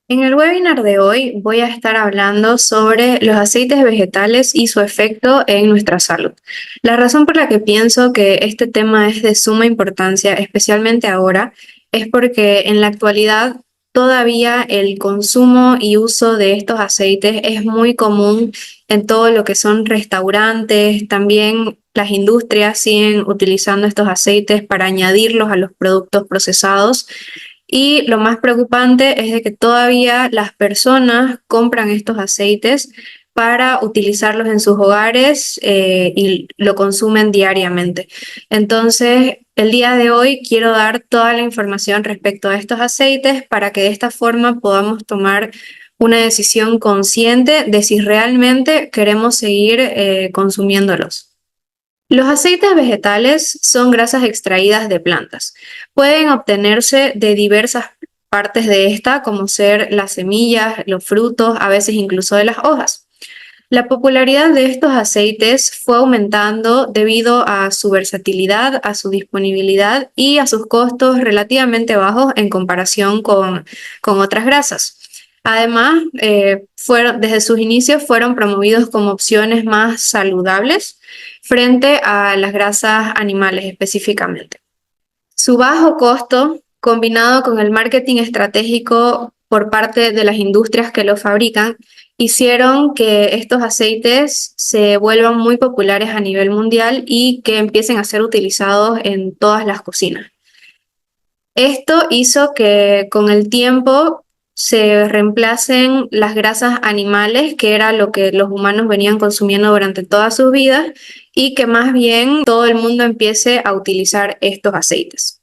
En el webinar de hoy voy a estar hablando sobre los aceites vegetales y su efecto en nuestra salud. La razón por la que pienso que este tema es de suma importancia, especialmente ahora, es porque en la actualidad todavía el consumo y uso de estos aceites es muy común en todo lo que son restaurantes. También las industrias siguen utilizando estos aceites para añadirlos a los productos procesados. Y lo más preocupante es de que todavía las personas compran estos aceites para utilizarlos en sus hogares y lo consumen diariamente. Entonces, el día de hoy quiero dar toda la información respecto a estos aceites para que de esta forma podamos tomar una decisión consciente de si realmente queremos seguir consumiéndolos. Los aceites vegetales son grasas extraídas de plantas. Pueden obtenerse de diversas partes de esta, como ser las semillas, los frutos, a veces incluso de las hojas. La popularidad de estos aceites fue aumentando debido a su versatilidad, a su disponibilidad y a sus costos relativamente bajos en comparación con otras grasas. Además, desde sus inicios fueron promovidos como opciones más saludables frente a las grasas animales específicamente. Su bajo costo, combinado con el marketing estratégico por parte de las industrias que lo fabrican, hicieron que estos aceites se vuelvan muy populares a nivel mundial y que empiecen a ser utilizados en todas las cocinas. Esto hizo que con el tiempo se reemplacen las grasas animales, que era lo que los humanos venían consumiendo durante todas sus vidas, y que más bien todo el mundo empiece a utilizar estos aceites.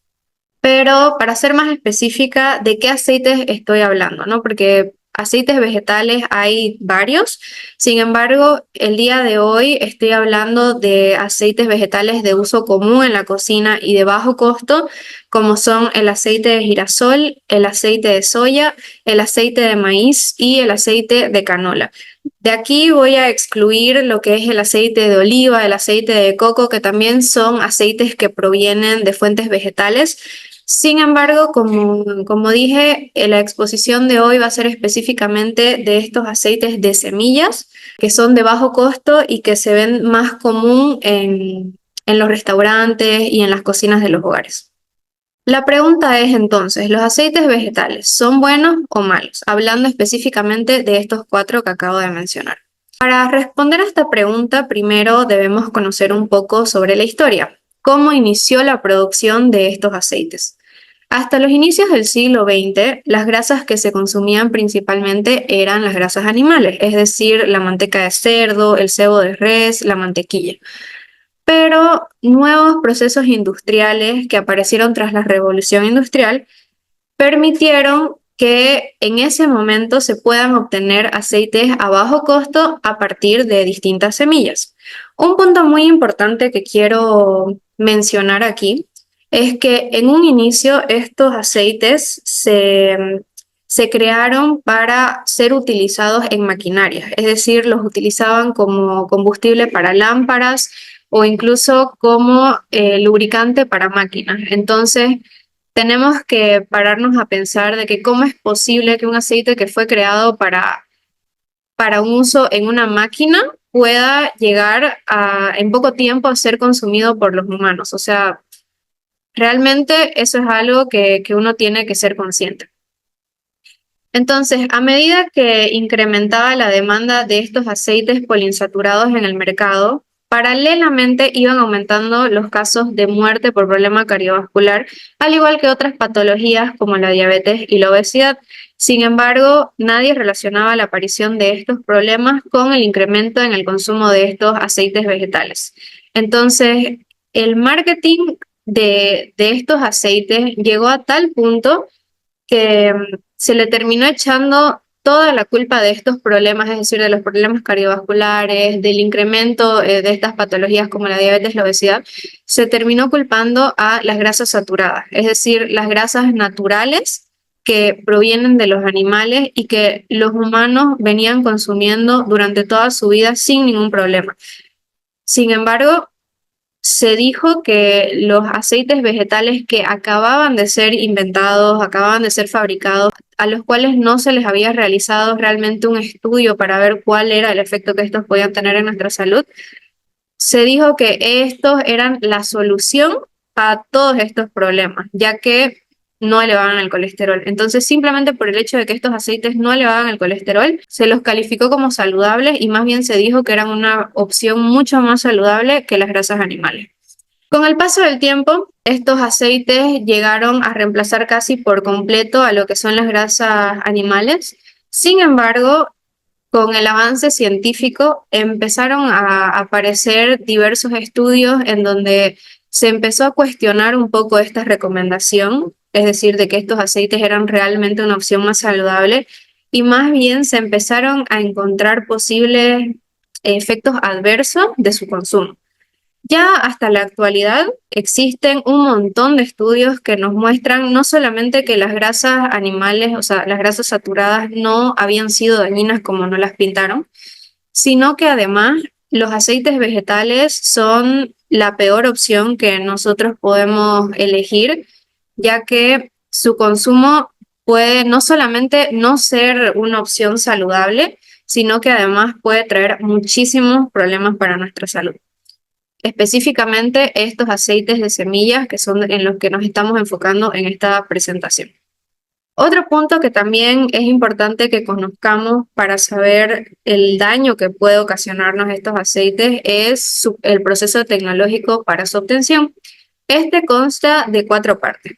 Pero para ser más específica, ¿de qué aceites estoy hablando? ¿No? Porque aceites vegetales hay varios. Sin embargo, el día de hoy estoy hablando de aceites vegetales de uso común en la cocina y de bajo costo, como son el aceite de girasol, el aceite de soya, el aceite de maíz y el aceite de canola. De aquí voy a excluir lo que es el aceite de oliva, el aceite de coco, que también son aceites que provienen de fuentes vegetales. Sin embargo, como dije, la exposición de hoy va a ser específicamente de estos aceites de semillas, que son de bajo costo y que se ven más común en los restaurantes y en las cocinas de los hogares. La pregunta es entonces, ¿los aceites vegetales son buenos o malos? Hablando específicamente de estos cuatro que acabo de mencionar. Para responder a esta pregunta, primero debemos conocer un poco sobre la historia. ¿Cómo inició la producción de estos aceites? Hasta los inicios del siglo XX, las grasas que se consumían principalmente eran las grasas animales, es decir, la manteca de cerdo, el cebo de res, la mantequilla. Pero nuevos procesos industriales que aparecieron tras la revolución industrial permitieron que en ese momento se puedan obtener aceites a bajo costo a partir de distintas semillas. Un punto muy importante que quiero mencionar aquí es que en un inicio estos aceites se crearon para ser utilizados en maquinarias, es decir, los utilizaban como combustible para lámparas o incluso como lubricante para máquinas. Entonces, tenemos que pararnos a pensar de que cómo es posible que un aceite que fue creado para un uso en una máquina pueda llegar en poco tiempo a ser consumido por los humanos. O sea, realmente eso es algo que uno tiene que ser consciente. Entonces, a medida que incrementaba la demanda de estos aceites poliinsaturados en el mercado, paralelamente iban aumentando los casos de muerte por problema cardiovascular, al igual que otras patologías como la diabetes y la obesidad. Sin embargo, nadie relacionaba la aparición de estos problemas con el incremento en el consumo de estos aceites vegetales. Entonces, el marketing de estos aceites llegó a tal punto que se le terminó echando toda la culpa de estos problemas, es decir, de los problemas cardiovasculares, del incremento de estas patologías como la diabetes, la obesidad, se terminó culpando a las grasas saturadas, es decir, las grasas naturales que provienen de los animales y que los humanos venían consumiendo durante toda su vida sin ningún problema. Sin embargo, se dijo que los aceites vegetales que acababan de ser inventados, acababan de ser fabricados, a los cuales no se les había realizado realmente un estudio para ver cuál era el efecto que estos podían tener en nuestra salud, se dijo que estos eran la solución a todos estos problemas, ya que no elevaban el colesterol. Entonces, simplemente por el hecho de que estos aceites no elevaban el colesterol, se los calificó como saludables y más bien se dijo que eran una opción mucho más saludable que las grasas animales. Con el paso del tiempo, estos aceites llegaron a reemplazar casi por completo a lo que son las grasas animales. Sin embargo, con el avance científico empezaron a aparecer diversos estudios en donde se empezó a cuestionar un poco esta recomendación, es decir, de que estos aceites eran realmente una opción más saludable y más bien se empezaron a encontrar posibles efectos adversos de su consumo. Ya hasta la actualidad existen un montón de estudios que nos muestran no solamente que las grasas animales, o sea, las grasas saturadas no habían sido dañinas como nos las pintaron, sino que además los aceites vegetales son la peor opción que nosotros podemos elegir, ya que su consumo puede no solamente no ser una opción saludable, sino que además puede traer muchísimos problemas para nuestra salud. Específicamente estos aceites de semillas que son en los que nos estamos enfocando en esta presentación. Otro punto que también es importante que conozcamos para saber el daño que puede ocasionarnos estos aceites es el proceso tecnológico para su obtención. Este consta de 4 partes.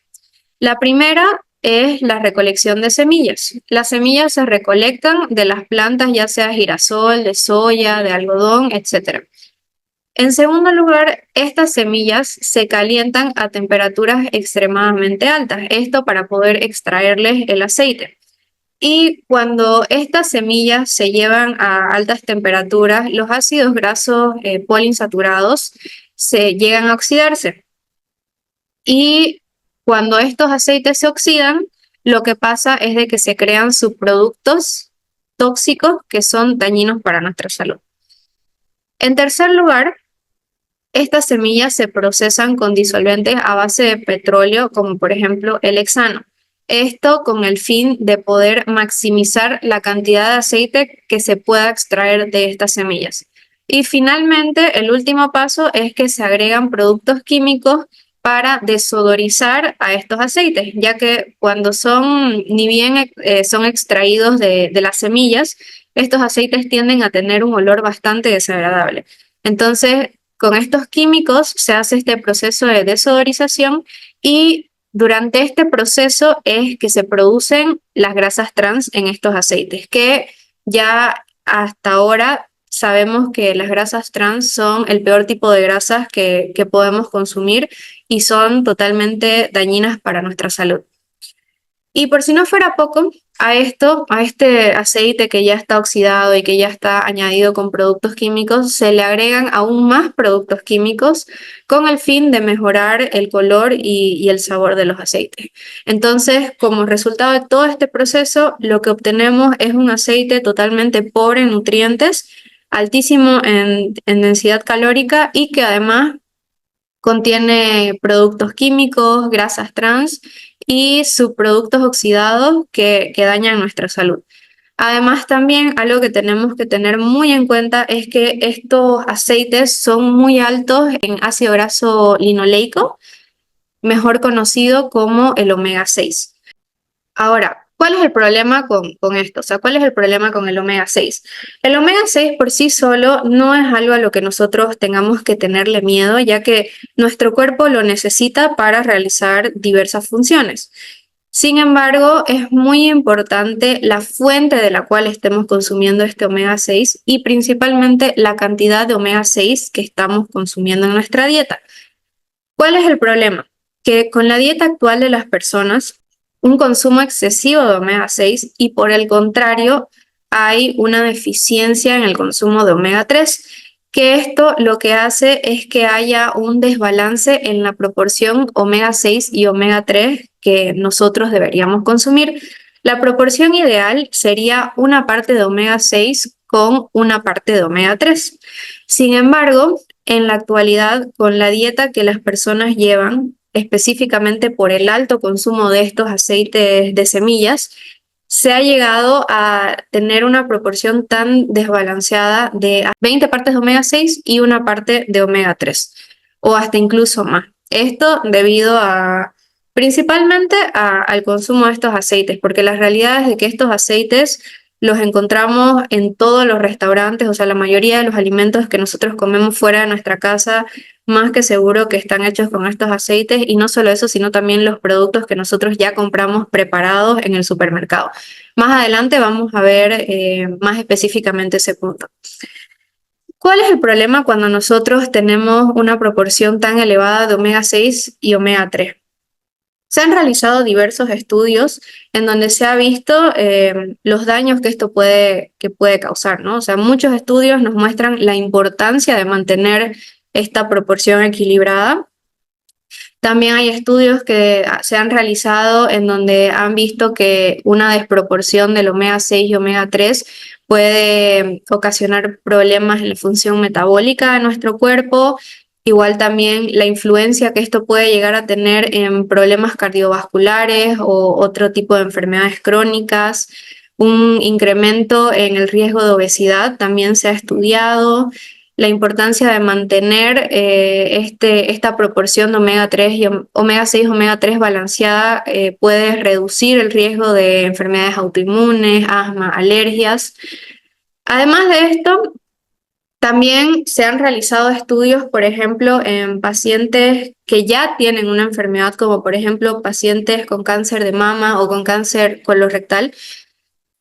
La primera es la recolección de semillas. Las semillas se recolectan de las plantas, ya sea girasol, de soya, de algodón, etc. En segundo lugar, estas semillas se calientan a temperaturas extremadamente altas, esto para poder extraerles el aceite. Y cuando estas semillas se llevan a altas temperaturas, los ácidos grasos poliinsaturados se llegan a oxidarse. Y cuando estos aceites se oxidan, lo que pasa es de que se crean subproductos tóxicos que son dañinos para nuestra salud. En tercer lugar, estas semillas se procesan con disolventes a base de petróleo, como por ejemplo el hexano. Esto con el fin de poder maximizar la cantidad de aceite que se pueda extraer de estas semillas. Y finalmente, el último paso es que se agregan productos químicos para desodorizar a estos aceites, ya que cuando son, ni bien son extraídos de las semillas, estos aceites tienden a tener un olor bastante desagradable. Entonces, con estos químicos se hace este proceso de desodorización y durante este proceso es que se producen las grasas trans en estos aceites, que ya hasta ahora sabemos que las grasas trans son el peor tipo de grasas que podemos consumir y son totalmente dañinas para nuestra salud. Y por si no fuera poco, a este aceite que ya está oxidado y que ya está añadido con productos químicos, se le agregan aún más productos químicos con el fin de mejorar el color y el sabor de los aceites. Entonces, como resultado de todo este proceso, lo que obtenemos es un aceite totalmente pobre en nutrientes, altísimo en densidad calórica y que además contiene productos químicos, grasas trans y subproductos oxidados que dañan nuestra salud. Además, también algo que tenemos que tener muy en cuenta es que estos aceites son muy altos en ácido graso linoleico, mejor conocido como el omega 6. Ahora, ¿cuál es el problema con esto? O sea, ¿cuál es el problema con el omega 6? El omega 6 por sí solo no es algo a lo que nosotros tengamos que tenerle miedo, ya que nuestro cuerpo lo necesita para realizar diversas funciones. Sin embargo, es muy importante la fuente de la cual estemos consumiendo este omega 6 y principalmente la cantidad de omega 6 que estamos consumiendo en nuestra dieta. ¿Cuál es el problema? Que con la dieta actual de las personas, un consumo excesivo de omega 6 y por el contrario hay una deficiencia en el consumo de omega 3, que esto lo que hace es que haya un desbalance en la proporción omega 6 y omega 3 que nosotros deberíamos consumir. La proporción ideal sería una parte de omega 6 con una parte de omega 3. Sin embargo, en la actualidad, con la dieta que las personas llevan, específicamente por el alto consumo de estos aceites de semillas, se ha llegado a tener una proporción tan desbalanceada de 20 partes de omega 6 y una parte de omega 3, o hasta incluso más. Esto debido a principalmente al consumo de estos aceites, porque la realidad es de que estos aceites los encontramos en todos los restaurantes, o sea, la mayoría de los alimentos que nosotros comemos fuera de nuestra casa, más que seguro que están hechos con estos aceites, y no solo eso, sino también los productos que nosotros ya compramos preparados en el supermercado. Más adelante vamos a ver más específicamente ese punto. ¿Cuál es el problema cuando nosotros tenemos una proporción tan elevada de omega 6 y omega 3? Se han realizado diversos estudios en donde se ha visto los daños que esto puede causar, ¿no? O sea, muchos estudios nos muestran la importancia de mantener esta proporción equilibrada. También hay estudios que se han realizado en donde han visto que una desproporción del omega 6 y omega 3 puede ocasionar problemas en la función metabólica de nuestro cuerpo. Igual también la influencia que esto puede llegar a tener en problemas cardiovasculares o otro tipo de enfermedades crónicas. Un incremento en el riesgo de obesidad también se ha estudiado. La importancia de mantener esta proporción de omega 3 y omega 6, omega 3 balanceada puede reducir el riesgo de enfermedades autoinmunes, asma, alergias. Además de esto, también se han realizado estudios, por ejemplo, en pacientes que ya tienen una enfermedad, como por ejemplo pacientes con cáncer de mama o con cáncer colorectal,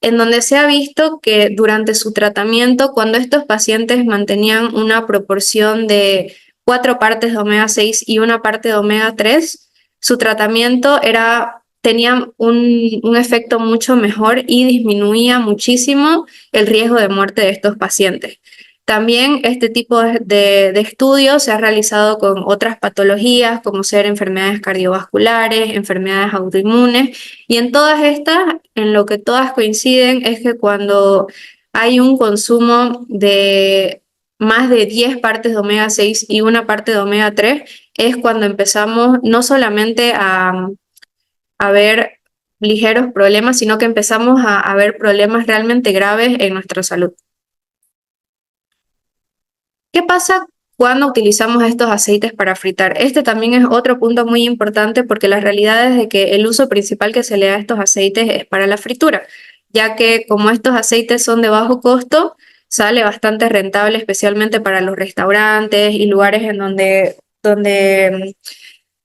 en donde se ha visto que durante su tratamiento, cuando estos pacientes mantenían una proporción de 4 partes de omega 6 y una parte de omega 3, su tratamiento tenía un efecto mucho mejor y disminuía muchísimo el riesgo de muerte de estos pacientes. También este tipo de estudios se ha realizado con otras patologías, como ser enfermedades cardiovasculares, enfermedades autoinmunes, y en todas estas, en lo que todas coinciden es que cuando hay un consumo de más de 10 partes de omega 6 y una parte de omega 3, es cuando empezamos no solamente a ver ligeros problemas, sino que empezamos a ver problemas realmente graves en nuestra salud. ¿Qué pasa cuando utilizamos estos aceites para fritar? Este también es otro punto muy importante porque la realidad es de que el uso principal que se le da a estos aceites es para la fritura, ya que como estos aceites son de bajo costo, sale bastante rentable, especialmente para los restaurantes y lugares en donde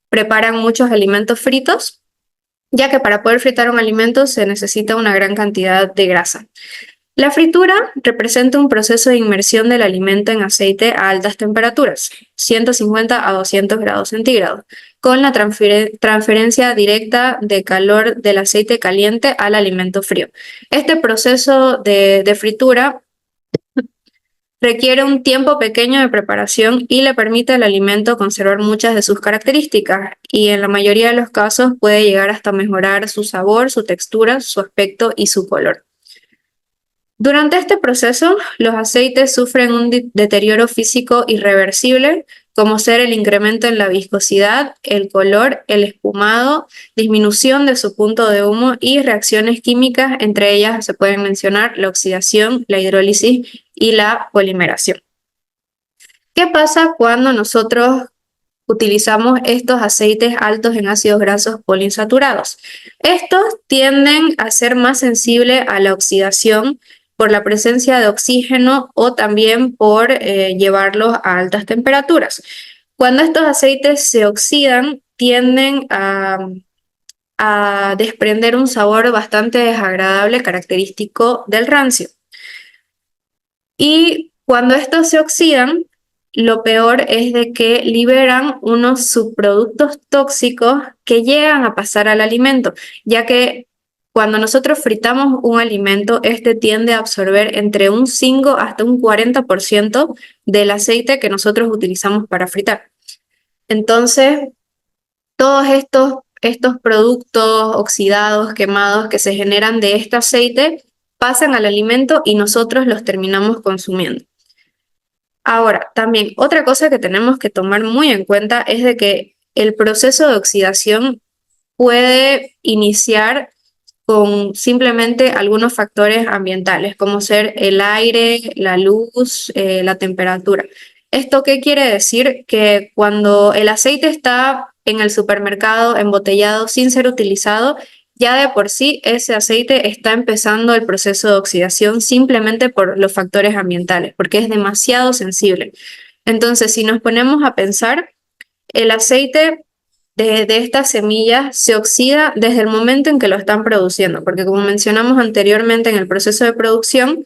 preparan muchos alimentos fritos, ya que para poder fritar un alimento se necesita una gran cantidad de grasa. La fritura representa un proceso de inmersión del alimento en aceite a altas temperaturas, 150 a 200 grados centígrados, con la transferencia directa de calor del aceite caliente al alimento frío. Este proceso de fritura requiere un tiempo pequeño de preparación y le permite al alimento conservar muchas de sus características, y en la mayoría de los casos puede llegar hasta mejorar su sabor, su textura, su aspecto y su color. Durante este proceso, los aceites sufren un deterioro físico irreversible, como ser el incremento en la viscosidad, el color, el espumado, disminución de su punto de humo y reacciones químicas, entre ellas se pueden mencionar la oxidación, la hidrólisis y la polimeración. ¿Qué pasa cuando nosotros utilizamos estos aceites altos en ácidos grasos poliinsaturados? Estos tienden a ser más sensibles a la oxidación por la presencia de oxígeno o también por llevarlos a altas temperaturas. Cuando estos aceites se oxidan, tienden a desprender un sabor bastante desagradable característico del rancio. Y cuando estos se oxidan, lo peor es de que liberan unos subproductos tóxicos que llegan a pasar al alimento, ya que cuando nosotros fritamos un alimento, este tiende a absorber entre un 5 hasta un 40% del aceite que nosotros utilizamos para fritar. Entonces, todos estos productos oxidados, quemados que se generan de este aceite pasan al alimento y nosotros los terminamos consumiendo. Ahora, también otra cosa que tenemos que tomar muy en cuenta es de que el proceso de oxidación puede iniciar con simplemente algunos factores ambientales, como ser el aire, la luz, la temperatura. ¿Esto qué quiere decir? Que cuando el aceite está en el supermercado embotellado sin ser utilizado, ya de por sí ese aceite está empezando el proceso de oxidación simplemente por los factores ambientales, porque es demasiado sensible. Entonces, si nos ponemos a pensar, el aceite de estas semillas se oxida desde el momento en que lo están produciendo, porque como mencionamos anteriormente en el proceso de producción,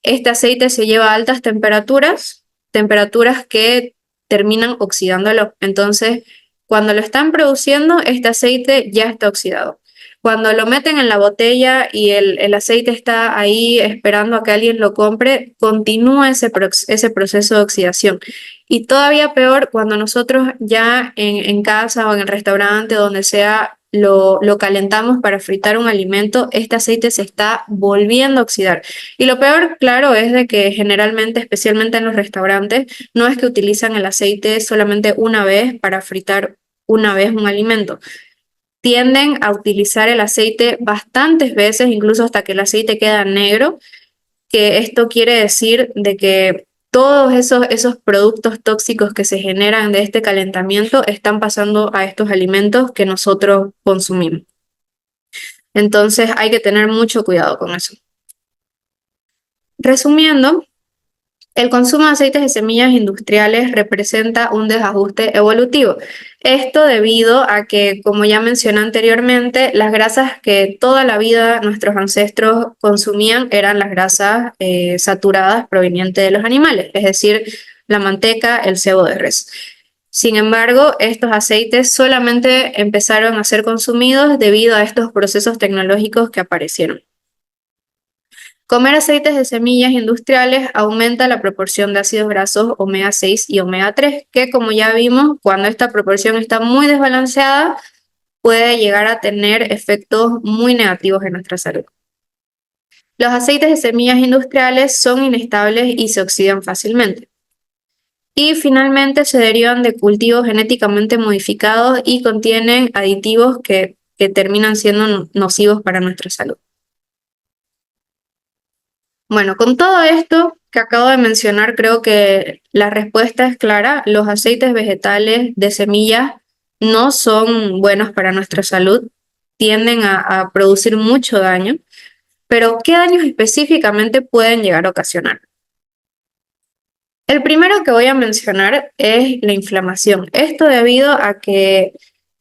este aceite se lleva a altas temperaturas, temperaturas que terminan oxidándolo. Entonces, cuando lo están produciendo, este aceite ya está oxidado. Cuando lo meten en la botella y el aceite está ahí esperando a que alguien lo compre, continúa ese proceso de oxidación. Y todavía peor cuando nosotros ya en casa o en el restaurante, donde sea, lo calentamos para fritar un alimento, este aceite se está volviendo a oxidar. Y lo peor, claro, es de que generalmente, especialmente en los restaurantes, no es que utilizan el aceite solamente una vez para fritar una vez un alimento. Tienden a utilizar el aceite bastantes veces, incluso hasta que el aceite queda negro, que esto quiere decir de que todos esos productos tóxicos que se generan de este calentamiento están pasando a estos alimentos que nosotros consumimos. Entonces hay que tener mucho cuidado con eso. Resumiendo, el consumo de aceites de semillas industriales representa un desajuste evolutivo. Esto debido a que, como ya mencioné anteriormente, las grasas que toda la vida nuestros ancestros consumían eran las grasas saturadas provenientes de los animales, es decir, la manteca, el cebo de res. Sin embargo, estos aceites solamente empezaron a ser consumidos debido a estos procesos tecnológicos que aparecieron. Comer aceites de semillas industriales aumenta la proporción de ácidos grasos omega 6 y omega 3, que como ya vimos, cuando esta proporción está muy desbalanceada, puede llegar a tener efectos muy negativos en nuestra salud. Los aceites de semillas industriales son inestables y se oxidan fácilmente. Y finalmente se derivan de cultivos genéticamente modificados y contienen aditivos que terminan siendo nocivos para nuestra salud. Bueno, con todo esto que acabo de mencionar, creo que la respuesta es clara. Los aceites vegetales de semillas no son buenos para nuestra salud, tienden a producir mucho daño, pero ¿qué daños específicamente pueden llegar a ocasionar? El primero que voy a mencionar es la inflamación. Esto debido a que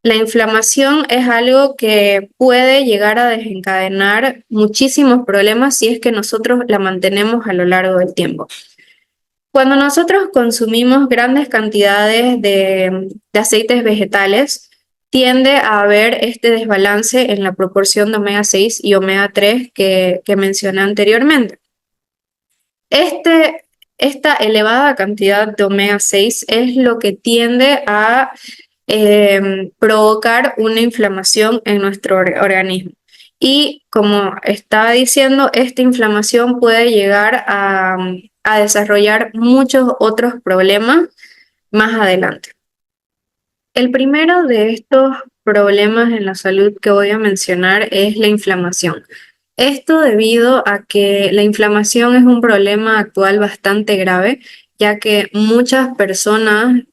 la inflamación es algo que puede llegar a desencadenar muchísimos problemas si es que nosotros la mantenemos a lo largo del tiempo. Cuando nosotros consumimos grandes cantidades de aceites vegetales, tiende a haber este desbalance en la proporción de omega 6 y omega 3 que mencioné anteriormente. Esta elevada cantidad de omega 6 es lo que tiende a provocar una inflamación en nuestro organismo. Y como estaba diciendo, esta inflamación puede llegar a desarrollar muchos otros problemas más adelante. El primero de estos problemas en la salud que voy a mencionar es la inflamación. Esto debido a que la inflamación es un problema actual bastante grave, ya que muchas personas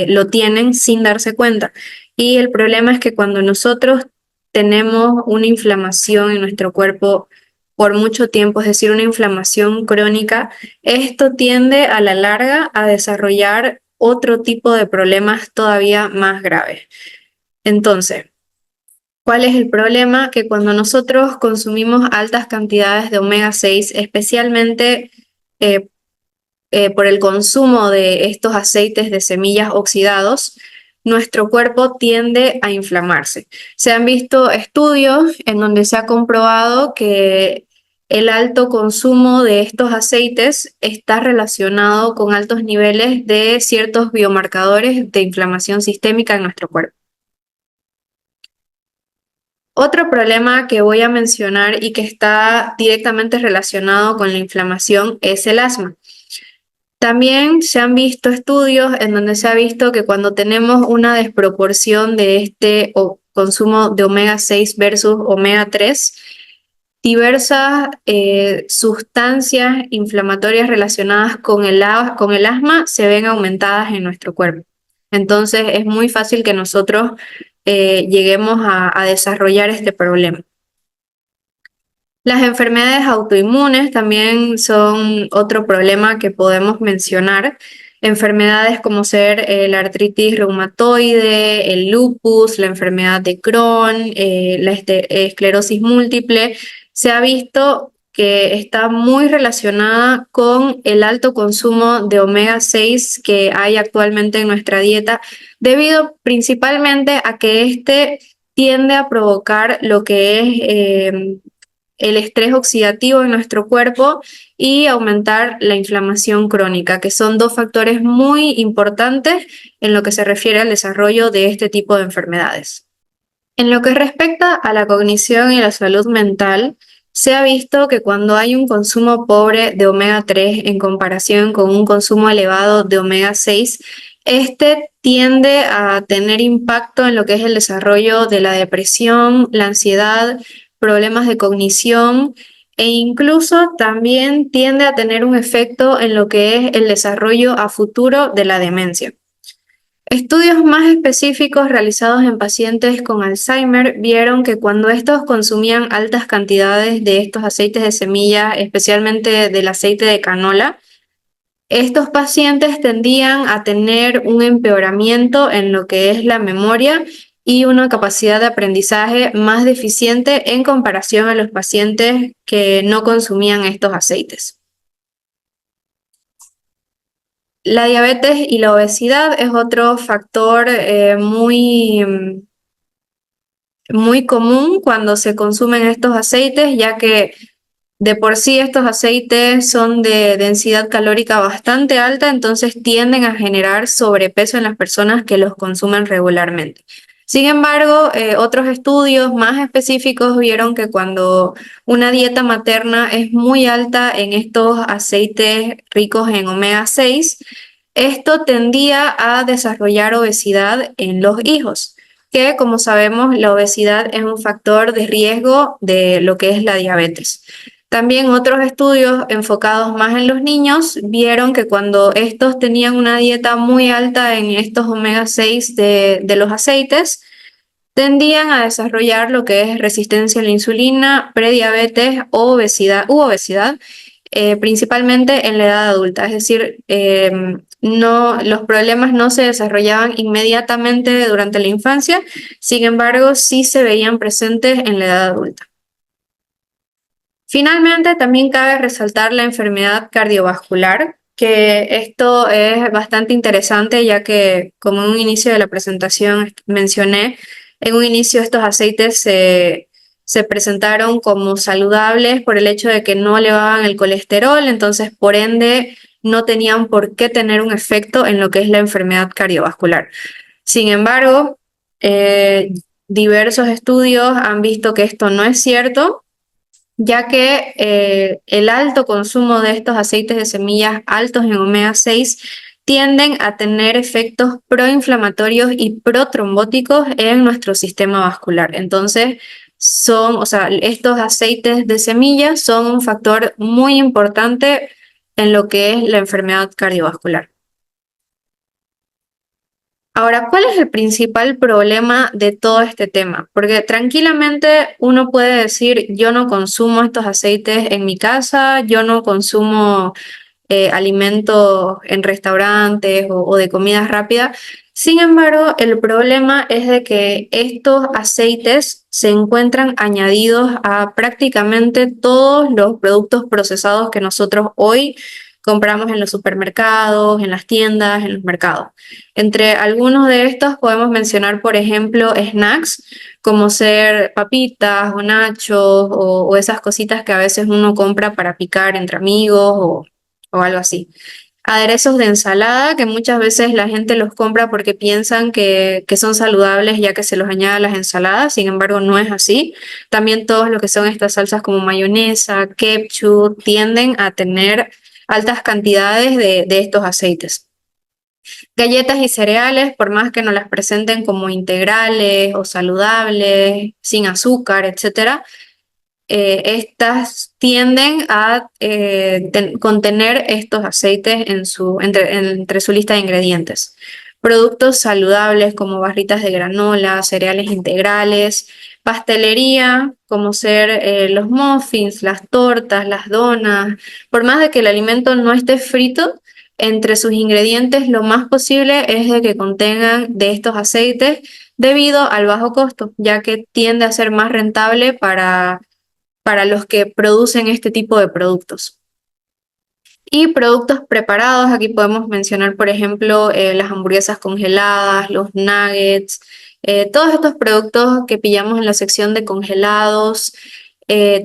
lo tienen sin darse cuenta. Y el problema es que cuando nosotros tenemos una inflamación en nuestro cuerpo por mucho tiempo, es decir, una inflamación crónica, esto tiende a la larga a desarrollar otro tipo de problemas todavía más graves. Entonces, ¿cuál es el problema? Que cuando nosotros consumimos altas cantidades de omega 6, especialmente eh, por el consumo de estos aceites de semillas oxidados, nuestro cuerpo tiende a inflamarse. Se han visto estudios en donde se ha comprobado que el alto consumo de estos aceites está relacionado con altos niveles de ciertos biomarcadores de inflamación sistémica en nuestro cuerpo. Otro problema que voy a mencionar y que está directamente relacionado con la inflamación es el asma. También se han visto estudios en donde se ha visto que cuando tenemos una desproporción de consumo de omega 6 versus omega 3, diversas sustancias inflamatorias relacionadas con con el asma se ven aumentadas en nuestro cuerpo. Entonces es muy fácil que nosotros lleguemos a desarrollar este problema. Las enfermedades autoinmunes también son otro problema que podemos mencionar. Enfermedades como ser la artritis reumatoide, el lupus, la enfermedad de Crohn, la esclerosis múltiple, se ha visto que está muy relacionada con el alto consumo de omega 6 que hay actualmente en nuestra dieta, debido principalmente a que este tiende a provocar lo que es el estrés oxidativo en nuestro cuerpo y aumentar la inflamación crónica, que son dos factores muy importantes en lo que se refiere al desarrollo de este tipo de enfermedades. En lo que respecta a la cognición y la salud mental, se ha visto que cuando hay un consumo pobre de omega 3 en comparación con un consumo elevado de omega 6, este tiende a tener impacto en lo que es el desarrollo de la depresión, la ansiedad, problemas de cognición e incluso también tiende a tener un efecto en lo que es el desarrollo a futuro de la demencia. Estudios más específicos realizados en pacientes con Alzheimer vieron que cuando estos consumían altas cantidades de estos aceites de semilla, especialmente del aceite de canola, estos pacientes tendían a tener un empeoramiento en lo que es la memoria y una capacidad de aprendizaje más deficiente en comparación a los pacientes que no consumían estos aceites. La diabetes y la obesidad es otro factor muy común cuando se consumen estos aceites, ya que de por sí estos aceites son de densidad calórica bastante alta, entonces tienden a generar sobrepeso en las personas que los consumen regularmente. Sin embargo, otros estudios más específicos vieron que cuando una dieta materna es muy alta en estos aceites ricos en omega 6, esto tendía a desarrollar obesidad en los hijos, que como sabemos la obesidad es un factor de riesgo de lo que es la diabetes. También otros estudios enfocados más en los niños vieron que cuando estos tenían una dieta muy alta en estos omega 6 de los aceites, tendían a desarrollar lo que es resistencia a la insulina, prediabetes o obesidad, principalmente en la edad adulta. Es decir, los problemas no se desarrollaban inmediatamente durante la infancia, sin embargo, sí se veían presentes en la edad adulta. Finalmente, también cabe resaltar la enfermedad cardiovascular, que esto es bastante interesante, ya que, como en un inicio de la presentación mencioné, en un inicio estos aceites se presentaron como saludables por el hecho de que no elevaban el colesterol, entonces por ende no tenían por qué tener un efecto en lo que es la enfermedad cardiovascular. Sin embargo, diversos estudios han visto que esto no es cierto, ya que el alto consumo de estos aceites de semillas altos en omega 6 tienden a tener efectos proinflamatorios y protrombóticos en nuestro sistema vascular. Entonces, estos aceites de semillas son un factor muy importante en lo que es la enfermedad cardiovascular. Ahora, ¿cuál es el principal problema de todo este tema? Porque tranquilamente uno puede decir, yo no consumo estos aceites en mi casa, yo no consumo alimentos en restaurantes o de comidas rápidas. Sin embargo, el problema es de que estos aceites se encuentran añadidos a prácticamente todos los productos procesados que nosotros hoy compramos en los supermercados, en las tiendas, en los mercados. Entre algunos de estos podemos mencionar, por ejemplo, snacks, como ser papitas o nachos o esas cositas que a veces uno compra para picar entre amigos o algo así. Aderezos de ensalada, que muchas veces la gente los compra porque piensan que son saludables ya que se los añade a las ensaladas, sin embargo no es así. También todo lo que son estas salsas como mayonesa, ketchup, tienden a tener altas cantidades de estos aceites. Galletas y cereales, por más que nos las presenten como integrales o saludables, sin azúcar, etcétera, estas tienden a contener estos aceites entre su lista de ingredientes. Productos saludables como barritas de granola, cereales integrales, pastelería como ser los muffins, las tortas, las donas. Por más de que el alimento no esté frito, entre sus ingredientes lo más posible es de que contengan de estos aceites debido al bajo costo, ya que tiende a ser más rentable para los que producen este tipo de productos. Y productos preparados, aquí podemos mencionar, por ejemplo, las hamburguesas congeladas, los nuggets, todos estos productos que pillamos en la sección de congelados,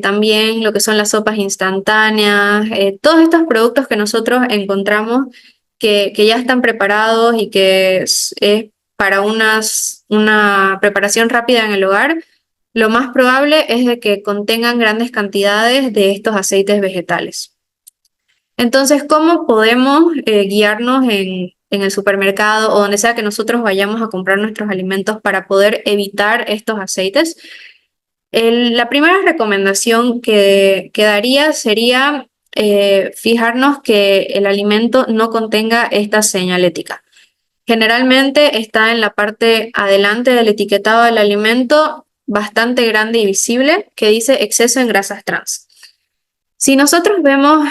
también lo que son las sopas instantáneas, todos estos productos que nosotros encontramos que ya están preparados y que es para una preparación rápida en el hogar, lo más probable es de que contengan grandes cantidades de estos aceites vegetales. Entonces, ¿cómo podemos guiarnos en el supermercado o donde sea que nosotros vayamos a comprar nuestros alimentos para poder evitar estos aceites? La primera recomendación que daría sería fijarnos que el alimento no contenga esta señalética. Generalmente está en la parte adelante del etiquetado del alimento, bastante grande y visible, que dice exceso en grasas trans. Si nosotros vemos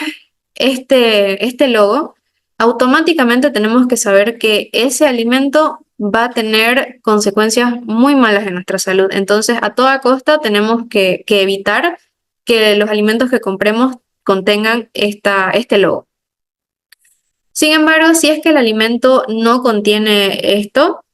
este logo, automáticamente tenemos que saber que ese alimento va a tener consecuencias muy malas en nuestra salud. Entonces, a toda costa tenemos que evitar que los alimentos que compremos contengan este logo. Sin embargo, si es que el alimento no contiene esto,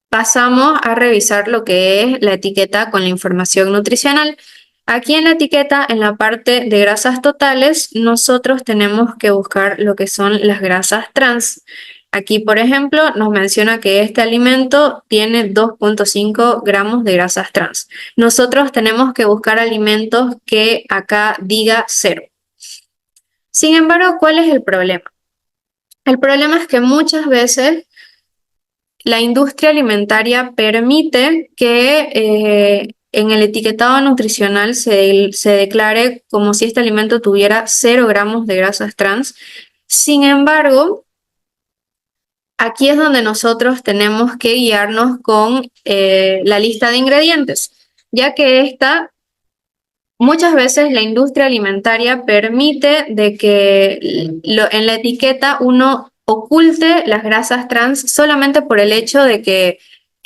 pasamos a revisar lo que es la etiqueta con la información nutricional. Aquí en la etiqueta, en la parte de grasas totales, nosotros tenemos que buscar lo que son las grasas trans. Aquí, por ejemplo, nos menciona que este alimento tiene 2,5 gramos de grasas trans. Nosotros tenemos que buscar alimentos que acá diga 0. Sin embargo, ¿cuál es el problema? El problema es que muchas veces la industria alimentaria permite que en el etiquetado nutricional se declare como si este alimento tuviera 0 gramos de grasas trans. Sin embargo, aquí es donde nosotros tenemos que guiarnos con la lista de ingredientes, ya que muchas veces la industria alimentaria permite de que en la etiqueta uno oculte las grasas trans solamente por el hecho de que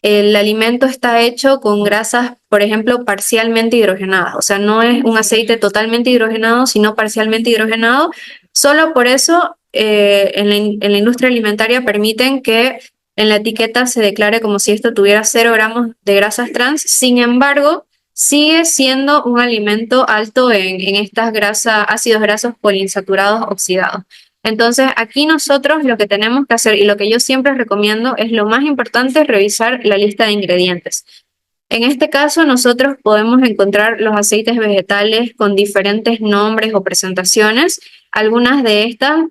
el alimento está hecho con grasas, por ejemplo, parcialmente hidrogenadas. O sea, no es un aceite totalmente hidrogenado, sino parcialmente hidrogenado. Solo por eso en la industria alimentaria permiten que en la etiqueta se declare como si esto tuviera 0 gramos de grasas trans. Sin embargo, sigue siendo un alimento alto en estas ácidos grasos poliinsaturados oxidados. Entonces, aquí nosotros lo que tenemos que hacer y lo que yo siempre recomiendo es lo más importante, revisar la lista de ingredientes. En este caso, nosotros podemos encontrar los aceites vegetales con diferentes nombres o presentaciones. Algunas de estas,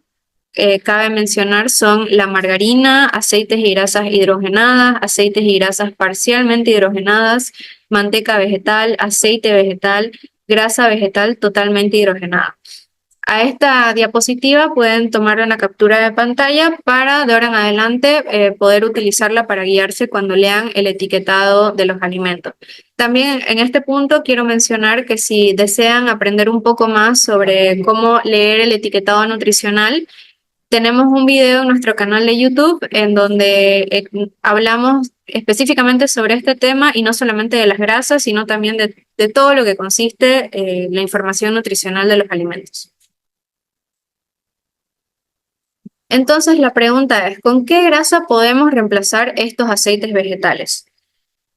cabe mencionar, son la margarina, aceites y grasas hidrogenadas, aceites y grasas parcialmente hidrogenadas, manteca vegetal, aceite vegetal, grasa vegetal totalmente hidrogenada. A esta diapositiva pueden tomar una captura de pantalla para de ahora en adelante poder utilizarla para guiarse cuando lean el etiquetado de los alimentos. También en este punto quiero mencionar que si desean aprender un poco más sobre cómo leer el etiquetado nutricional, tenemos un video en nuestro canal de YouTube en donde hablamos específicamente sobre este tema y no solamente de las grasas, sino también de todo lo que consiste la información nutricional de los alimentos. Entonces la pregunta es, ¿con qué grasa podemos reemplazar estos aceites vegetales?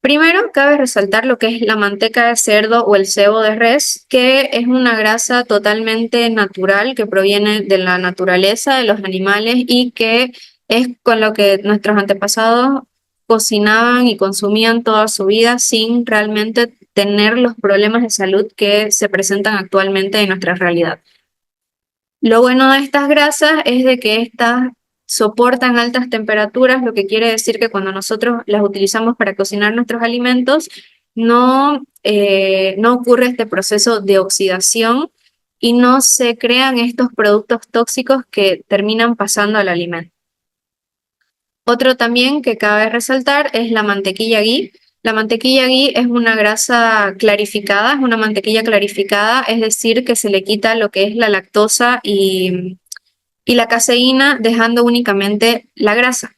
Primero, cabe resaltar lo que es la manteca de cerdo o el cebo de res, que es una grasa totalmente natural que proviene de la naturaleza de los animales y que es con lo que nuestros antepasados cocinaban y consumían toda su vida sin realmente tener los problemas de salud que se presentan actualmente en nuestra realidad. Lo bueno de estas grasas es de que estas soportan altas temperaturas, lo que quiere decir que cuando nosotros las utilizamos para cocinar nuestros alimentos, no ocurre este proceso de oxidación y no se crean estos productos tóxicos que terminan pasando al alimento. Otro también que cabe resaltar es la mantequilla ghee. La mantequilla ghee es una grasa clarificada, es una mantequilla clarificada, es decir, que se le quita lo que es la lactosa y la caseína, dejando únicamente la grasa.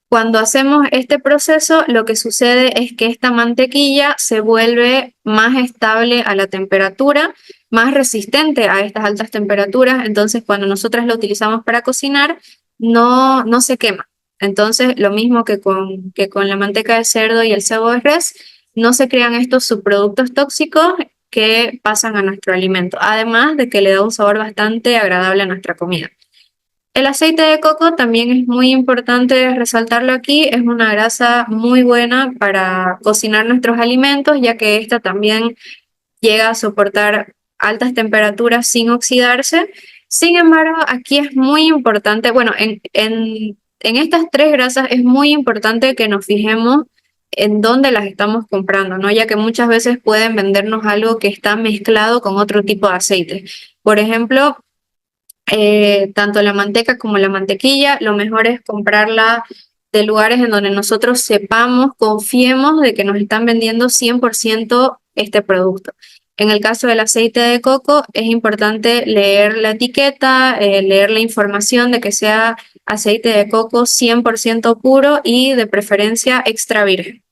Cuando hacemos este proceso, lo que sucede es que esta mantequilla se vuelve más estable a la temperatura, más resistente a estas altas temperaturas. Entonces, cuando nosotras la utilizamos para cocinar, no se quema. Entonces, lo mismo que con la manteca de cerdo y el cebo de res, no se crean estos subproductos tóxicos que pasan a nuestro alimento, además de que le da un sabor bastante agradable a nuestra comida. El aceite de coco también es muy importante resaltarlo aquí, es una grasa muy buena para cocinar nuestros alimentos, ya que esta también llega a soportar altas temperaturas sin oxidarse. Sin embargo, aquí es muy importante, bueno, en estas tres grasas es muy importante que nos fijemos en dónde las estamos comprando, ¿no? Ya que muchas veces pueden vendernos algo que está mezclado con otro tipo de aceite. Por ejemplo, tanto la manteca como la mantequilla, lo mejor es comprarla de lugares en donde nosotros sepamos, confiemos de que nos están vendiendo 100% este producto. En el caso del aceite de coco, es importante leer la etiqueta, leer la información de que sea aceite de coco 100% puro y de preferencia extra virgen.